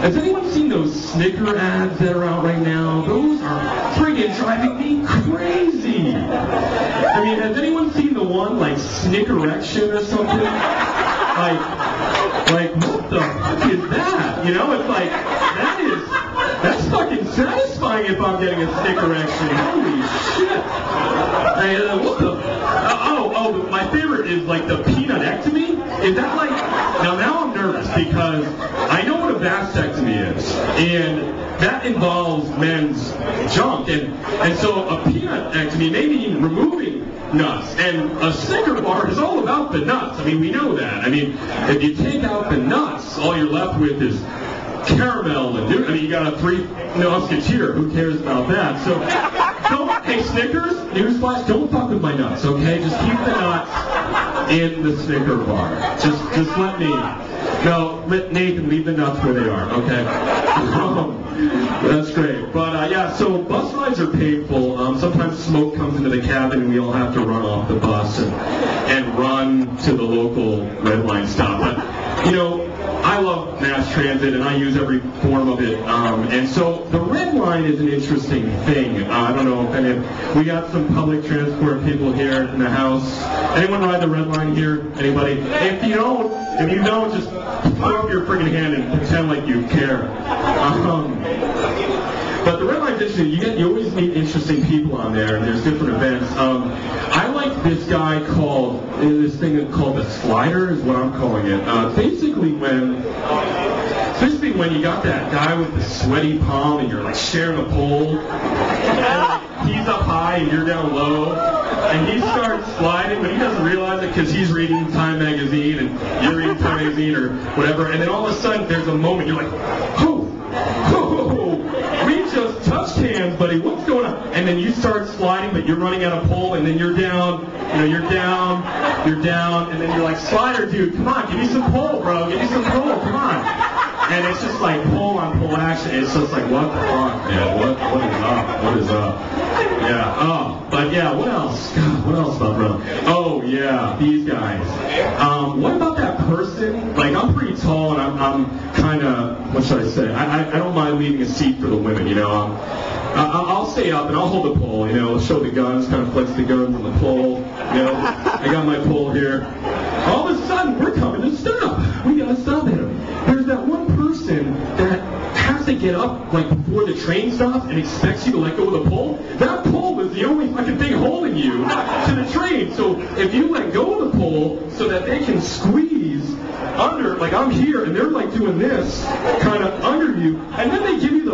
Has anyone seen those Snicker ads that are out right now? Those are friggin' driving me crazy. I mean, has anyone seen the one like Snickerection or something? Like what the fuck is that? You know, it's like, that's fucking satisfying if I'm getting a Snickerection. Holy shit. Hey, what the, my favorite is like the peanutectomy. Is that like, now I'm nervous because I know what a vasectomy is, and that involves men's junk, and so a peanutectomy may mean removing nuts, and a Snicker bar is all about the nuts. I mean, we know that. I mean, if you take out the nuts, all you're left with is caramel and you got a Three Musketeer. Who cares about that? So, hey Snickers, newsflash, don't fuck with my nuts, okay? Just keep the nuts in the Snicker bar. Just let me. No, let Nathan leave the nuts where they are, okay? That's great. But yeah, so bus rides are painful. Sometimes smoke comes into the cabin and we all have to run off the bus and run to the local red line stop. But, you know, I love mass transit and I use every form of it. And so the red line is an interesting thing. I don't know if we got some public transport people here in the house. Anyone ride the red line here? Anybody? If you don't, just put up your freaking hand and pretend like you care. But the red line's interesting. You always meet interesting people on there, and there's different events. I like this guy this thing called the slider is what I'm calling it. Basically when you got that guy with the sweaty palm and you're like sharing a pole, and he's up high and you're down low, and he starts sliding, but he doesn't realize it because he's reading Time Magazine and you're reading Time Magazine or whatever, and then all of a sudden there's a moment you're like, we just touched hands, buddy, what's going on? And then you start sliding, but you're running out of pole, and then you're down, and then you're like, slider, dude, come on, give me some pole, bro, give me some pole, come on. And it's just like pole on pole action. It's just like, what the fuck, man? What is up? Yeah. But yeah, what else? God, what else about bro? Oh yeah, these guys. What about that person? Like, I'm pretty tall and I'm kind of, what should I say? I don't mind leaving a seat for the women, you know. I'll stay up and I'll hold the pole, you know, show the guns, kind of flex the guns on the pole, you know. I got my pole here. All of a sudden, we're coming to stop. We gotta stop him. There's that one person that has to get up like before the train stops and expects you to let go of the pole. That pole is the only fucking thing holding you to the train. So if you let go of the pole so that they can squeeze under, like I'm here and they're like doing this kind of under you, and then they give you the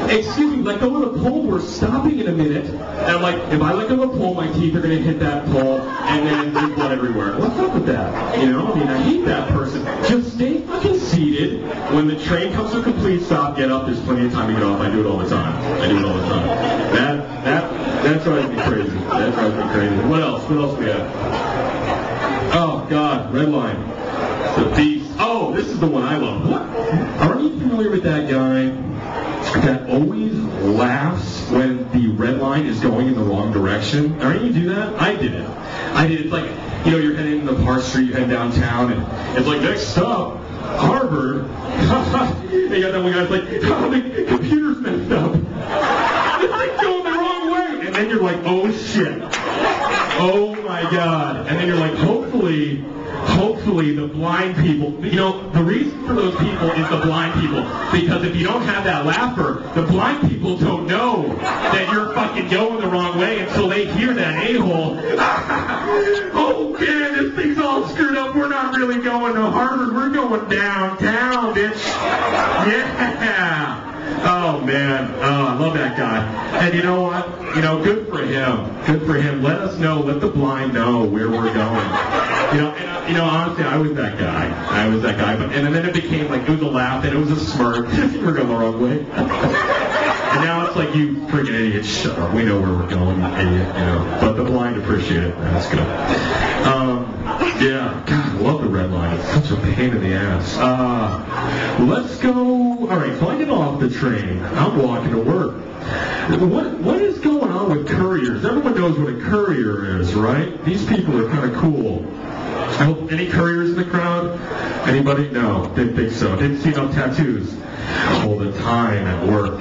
excuse me, let go of the pole, we're stopping in a minute. And I'm like, if I let go of the pole, my teeth are going to hit that pole, and then there's blood everywhere. What's up with that? You know, I mean, I hate that person. Just stay fucking seated. When the train comes to a complete stop, get up. There's plenty of time to get off. I do it all the time. That drives me crazy. What else we have? Oh, God, red line. The beast. Oh, this is the one I love. What? Aren't you familiar with that guy that always laughs when the red line is going in the wrong direction? Aren't you do that? I did it. It's like, you know, you're heading into Park Street, you head downtown, and it's like, next stop, Harvard. They got that one guy's like, oh, the computer's messed up. It's like going the wrong way. And then you're like, oh shit. Oh my God. And then you're like, hopefully the blind people, you know, the reason for those people is the blind people. Because if you don't have that laugher, the blind people don't know that you're fucking going the wrong way until they hear that a-hole. Oh man, this thing's all screwed up. We're not really going to Harvard. We're going downtown, bitch. Yeah. Oh man, I love that guy. And you know what? You know, good for him. Let us know, let the blind know where we're going. You know, honestly, I was that guy. But and then it became like, it was a laugh and it was a smirk. We're going the wrong way. And now it's like, you freaking idiot, shut up. We know where we're going, you idiot. You know, but the blind appreciate it. That's good. Yeah, God, I love the red line. It's such a pain in the ass. Let's go. All right, so I get off the train. I'm walking to work. What is going on with couriers? Everyone knows what a courier is, right? These people are kind of cool. I hope any couriers in the crowd? Anybody? No, didn't think so. Didn't see enough tattoos all the time at work.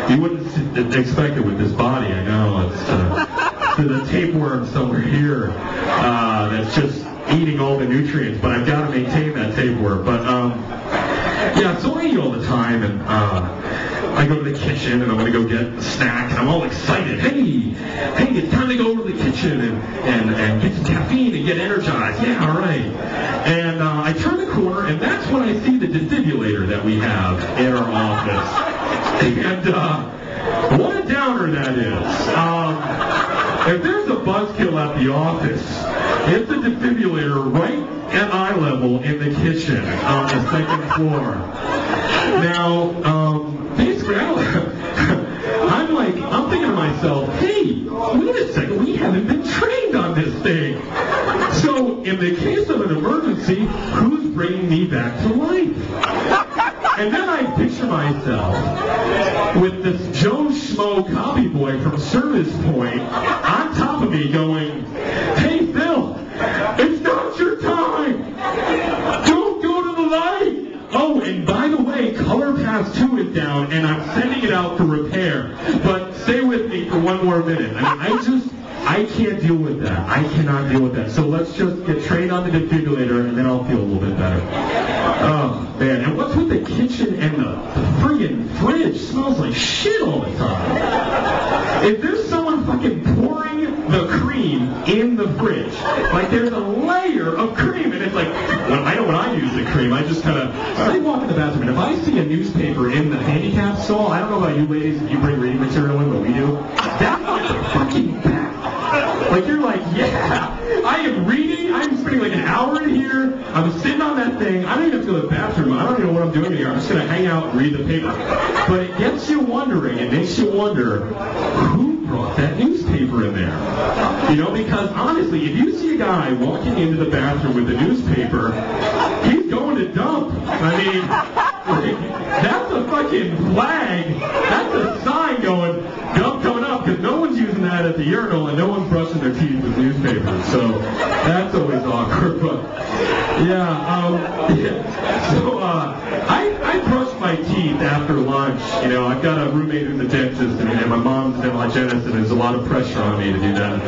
You wouldn't expect it with this body. I know it's the tapeworm somewhere here that's just eating all the nutrients, but I've got to maintain that tapeworm. But yeah, so I eat all the time, and I go to the kitchen and I'm going to go get a snack, and I'm all excited. Hey, it's time to go over to the kitchen and get some caffeine and get energized. Yeah, all right. And I turn the corner, and that's when I see the defibrillator that we have in our office. And what a downer that is. If there's a buzzkill at the office, it's a defibrillator right at eye level in the kitchen on the second floor. Now, basically, I'm thinking to myself, hey, wait a second, we haven't been trained on this thing. So, in the case of an emergency, who's bringing me back to life? And then I picture myself with this Joe Schmo copy boy from Service Point on top of me going, hey, Phil, it's not your time. Don't go to the light. Oh, and by the way, Color Pass 2 is down, and I'm sending it out for repair. But stay with me for one more minute. I can't deal with that. I cannot deal with that. So let's just get trained on the defibrillator, and then I'll feel a little bit better. Oh, man. And what's with the kitchen and the friggin' fridge? Smells like shit all the time. If there's someone fucking pouring the cream in the fridge, like there's a layer of cream, and it's like, I know when I use the cream, I just kind of, I walk in the bathroom, and if I see a newspaper in the handicap stall, I don't know about you ladies if you bring reading material in, but we do, that's like the fucking best. Like, you're like, yeah, I am reading, I'm spending like an hour in here, I'm sitting on that thing, I don't even have to go to the bathroom, I don't even know what I'm doing in here, I'm just going to hang out and read the paper. But it gets you wondering, it makes you wonder, who brought that newspaper in there? You know, because honestly, if you see a guy walking into the bathroom with a newspaper, he's going to dump. I mean, that's a fucking flag, that's a sign going, dump coming up, because no one's using that at the urinal and no one's brushing their teeth with newspapers, so that's always awkward. But so I brush my teeth after lunch. You know, I've got a roommate who's a dentist, and my mom's a dental hygienist, and there's a lot of pressure on me to do that.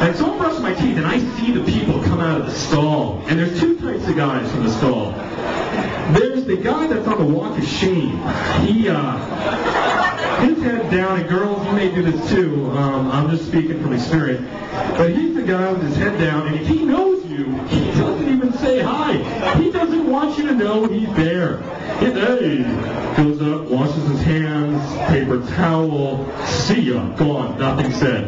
And so I'm brushing my teeth, and I see the people come out of the stall, and there's two types of guys from the stall. There's the guy that's on the walk of shame. His head down, and girls, you may do this too. I'm just speaking from experience. But he's the guy with his head down, and if he knows you, he doesn't even say hi. He doesn't want you to know he's there. Hey, goes up, washes his hands, paper towel, see ya, gone, nothing said.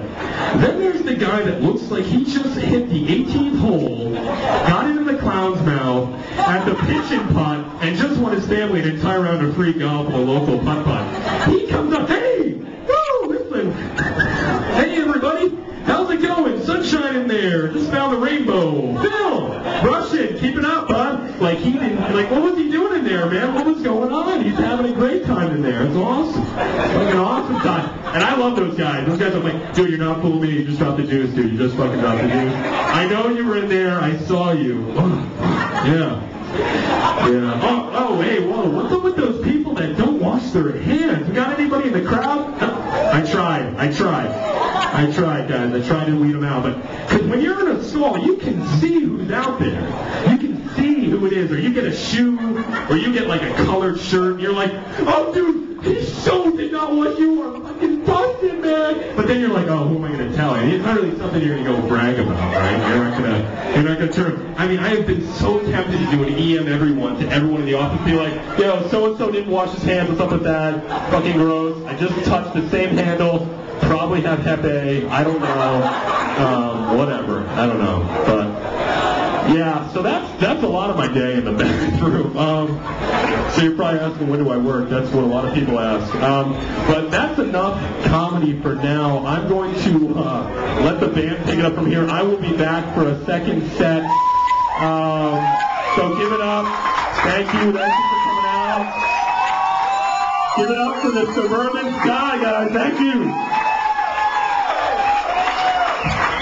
Then there's the guy that looks like he just hit the 18th hole, got it in the clown's mouth, at the pitching putt, and just won his family an entire round of free golf at a local putt-putt. He comes up, hey, woo, listen, hey everybody, how's it going? Sunshine in there, just found the rainbow. Phil, brush it, keep it up, bud. Like he didn't, like what was he doing in there, man? What was going on? He's having a great time in there. It's awesome. Like an awesome time. And I love those guys. Those guys are like, dude, you're not fooling me. You just dropped the juice, dude. You just fucking dropped the juice. I know you were in there. I saw you. Yeah. Yeah. Oh, hey, whoa. What's up with those people that don't wash their hands? We got anybody in the crowd? I tried, guys. I tried to weed them out. But because when you're in a stall, you can see who's out there. You can see who it is. Or you get a shoe, or you get like a colored shirt, and you're like, oh, dude, he so did not want you. I'm fucking busted, man. But then you're like, oh, who am I going to tell? And it's not really something you're going to go brag about, right? You're not going to turn. I mean, I have been so tempted to do an EM everyone to everyone in the office, be like, yo, so-and-so didn't wash his hands. What's up with that? Fucking gross. I just touched the same handle. Probably have Hep A. I don't know. Whatever. I don't know. But yeah, so that's a lot of my day in the bathroom. So you're probably asking, when do I work? That's what a lot of people ask. But that's enough comedy for now. I'm going to let the band pick it up from here. I will be back for a second set. So give it up. Thank you. Thank you for coming out. Give it up for the Suburban Sky, guys. Thank you.